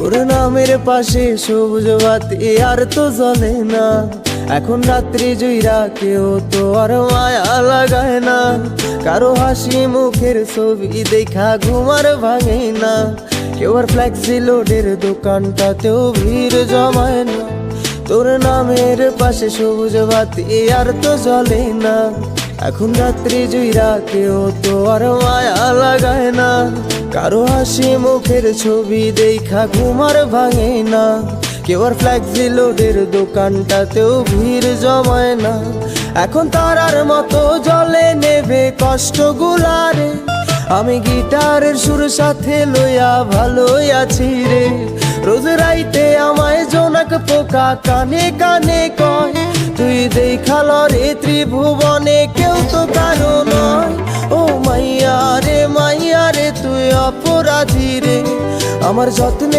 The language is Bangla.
তোর নামের পাশে সবুজ বাতি আর তো জ্বলে না। এখন রাত্রি জুইরা কেউ তো আর মায়া লাগায় না। কারো হাসি মুখের ছবি দেখা ঘুমার ভাঙে না। কেউ আর ফ্লেক্সি লোডের দোকানটাতেও ভিড় জমায় না। তোর নামের পাশে সবুজ বাতি আর তো জ্বলে না। এখন রাত্রি জুইরা কেউ তো আর মায়া লাগায় না। কারো হাসি মুখের ছবি দেখা ঘুমার ভাঙে না। কেউ আর ফ্লেক্সি লোডের দোকানটাতেও ভিড় জমায় না। এখন তারার মতো জলে নেবে কষ্ট গুলারে। আমি গিটারের সুর সাথে লইয়া ভালোই আছি রে। রোজ রাইতে আমায় জোনাক পোকা কানে কানে কয়, তুই দেখাল রে ত্রিভুবনে কেউ তো কারো নয়। ও মাইয়া রে তুই অপরাধী রে, আমার যত্নে